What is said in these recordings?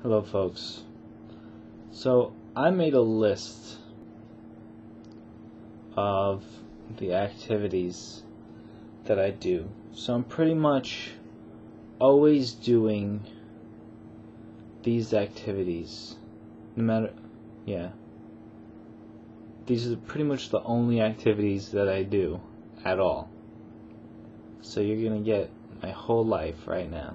Hello folks. So I made a list of the activities that I do. So I'm pretty much always doing these activities. These are pretty much the only activities that I do at all. So you're gonna get my whole life right now.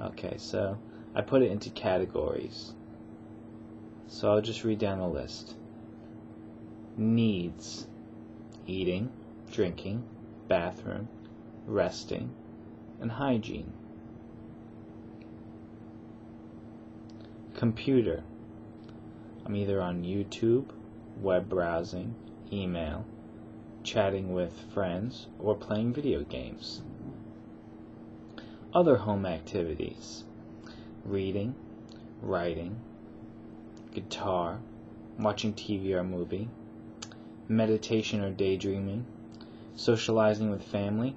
Okay, so I put it into categories. So I'll just read down a list. Needs: eating, drinking, bathroom, resting, and hygiene. Computer: I'm either on YouTube, web browsing, email, chatting with friends, or playing video games. Other home activities: reading, writing, guitar, watching TV or movie, meditation or daydreaming, socializing with family,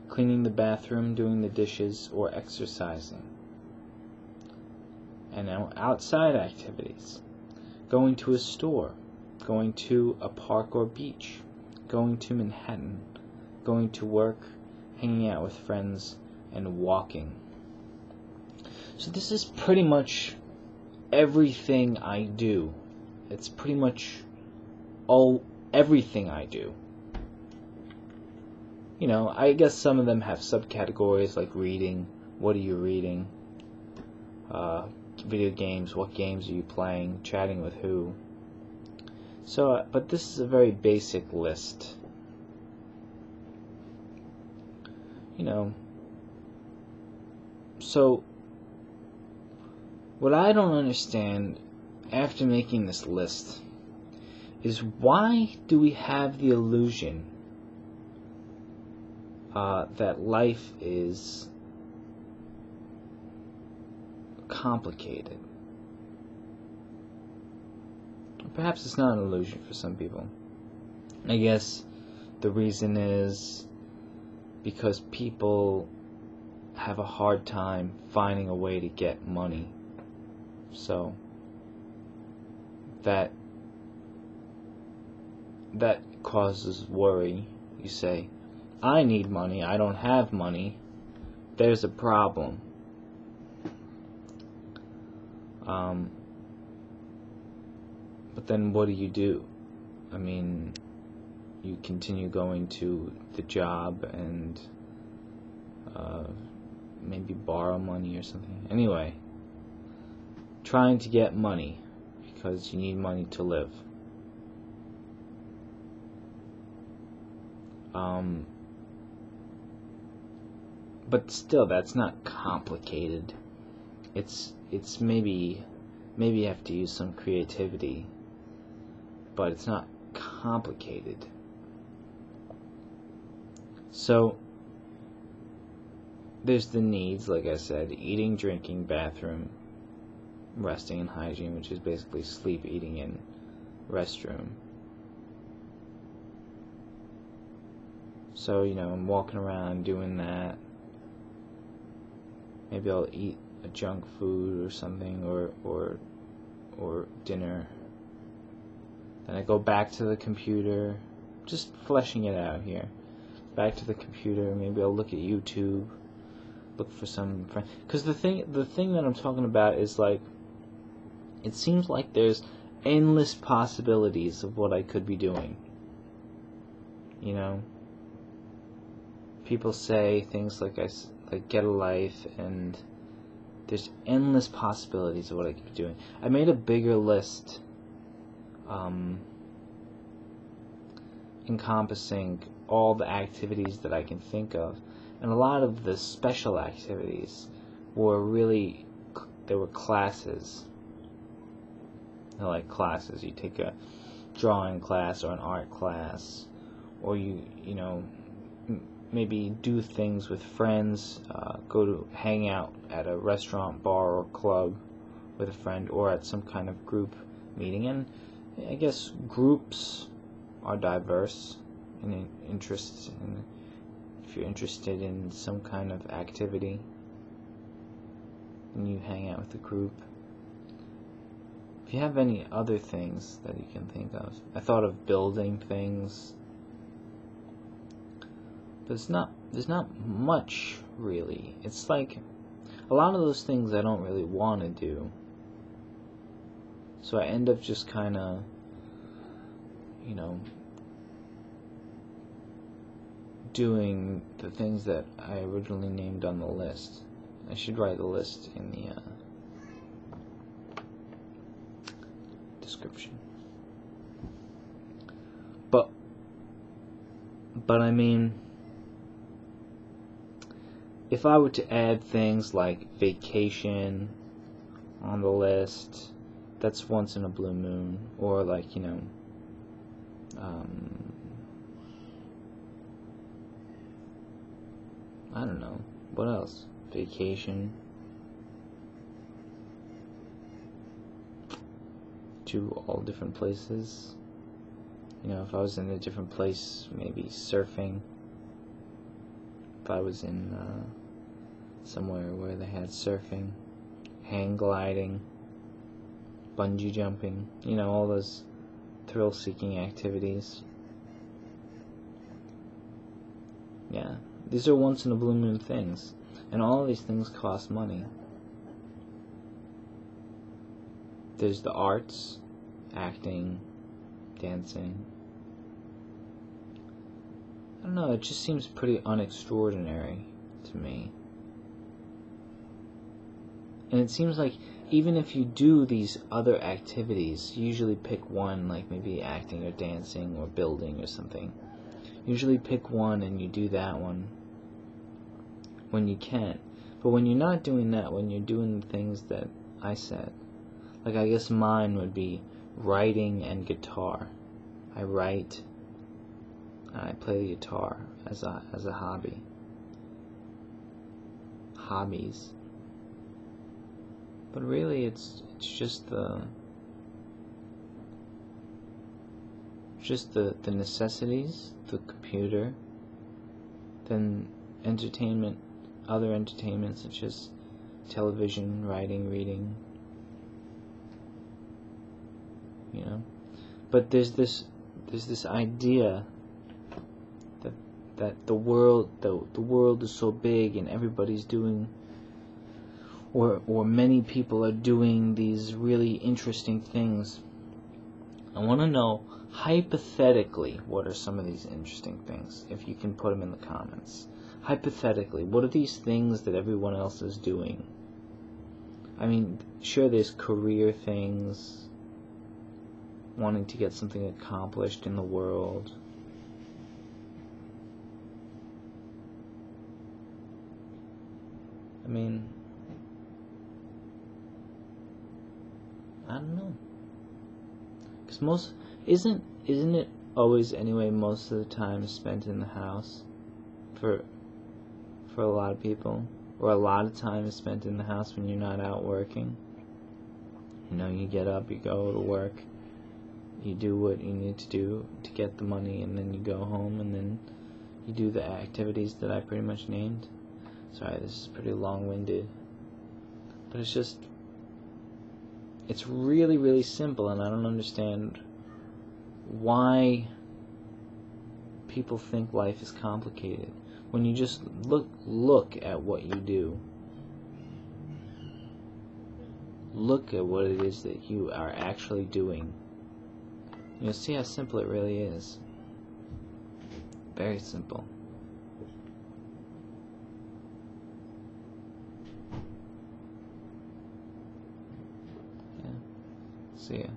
cleaning the bathroom, doing the dishes, or exercising. And now outside activities: going to a store, going to a park or beach, going to Manhattan, going to work, hanging out with friends, and walking. So this is pretty much everything I do. It's pretty much everything I do. You know, I guess some of them have subcategories like reading, what are you reading, video games, what games are you playing, chatting with who. So, but this is a very basic list. You know, so what I don't understand after making this list is why do we have the illusion that life is complicated? Perhaps it's not an illusion for some people. I guess the reason is because people have a hard time finding a way to get money. So that causes worry. You say, I need money, I don't have money, there's a problem. But then what do? I mean, you continue going to the job and maybe borrow money or something. Anyway, trying to get money because you need money to live. But still, that's not complicated. It's maybe you have to use some creativity, but it's not complicated. So there's the needs, like I said: eating, drinking, bathroom, resting, and hygiene, which is basically sleep, eating, and restroom. So, you know, I'm walking around doing that. Maybe I'll eat a junk food or something, or dinner. Then I go back to the computer, just fleshing it out here. Back to the computer, maybe I'll look at YouTube, look for some friends. Because the thing that I'm talking about is, like, it seems like there's endless possibilities of what I could be doing. You know, people say things like get a life, and there's endless possibilities of what I could be doing. I made a bigger list encompassing all the activities that I can think of, and a lot of the special activities they were classes. They're like classes. You take a drawing class or an art class, or you know, maybe do things with friends, go to hang out at a restaurant, bar, or club with a friend, or at some kind of group meeting. And I guess groups are diverse in interests, and if you're interested in some kind of activity, and you hang out with the group. If you have any other things that you can think of. I thought of building things. But there's not much, really. It's like, a lot of those things I don't really want to do. So I end up just kind of, doing the things that I originally named on the list. I should write the list in the description. But I mean, if I were to add things like vacation on the list, that's once in a blue moon, or like, I don't know, what else? Vacation to all different places. If I was in a different place, maybe surfing. If I was in somewhere where they had surfing, hang gliding, bungee jumping, all those thrill-seeking activities. Yeah, these are once-in-a-blue-moon things, and all of these things cost money. There's the arts, acting, dancing. I don't know, it just seems pretty unextraordinary to me. And it seems like even if you do these other activities, you usually pick one, like maybe acting or dancing or building or something. Usually pick one and you do that one when you can. But when you're not doing that, when you're doing the things that I said, like I guess mine would be writing and guitar. I write and I play the guitar as a hobby. Hobbies. But really it's just the necessities, the computer, then entertainment, other entertainment such as television, writing, reading, But there's this idea that the world is so big and everybody's doing, or many people are doing these really interesting things. I want to know, hypothetically, what are some of these interesting things, if you can put them in the comments. Hypothetically, what are these things that everyone else is doing? I mean, sure, there's career things, wanting to get something accomplished in the world. I mean, I don't know. Because isn't it always anyway most of the time spent in the house for a lot of people, or a lot of time is spent in the house when you're not out working. You get up, you go to work, you do what you need to do to get the money, and then you go home, and then you do the activities that I pretty much named. Sorry, this is pretty long-winded, but it's really, really simple, and I don't understand why people think life is complicated when you just look at what you do. Look at what it is that you are actually doing. You'll see how simple it really is. Very simple. Yeah. See ya.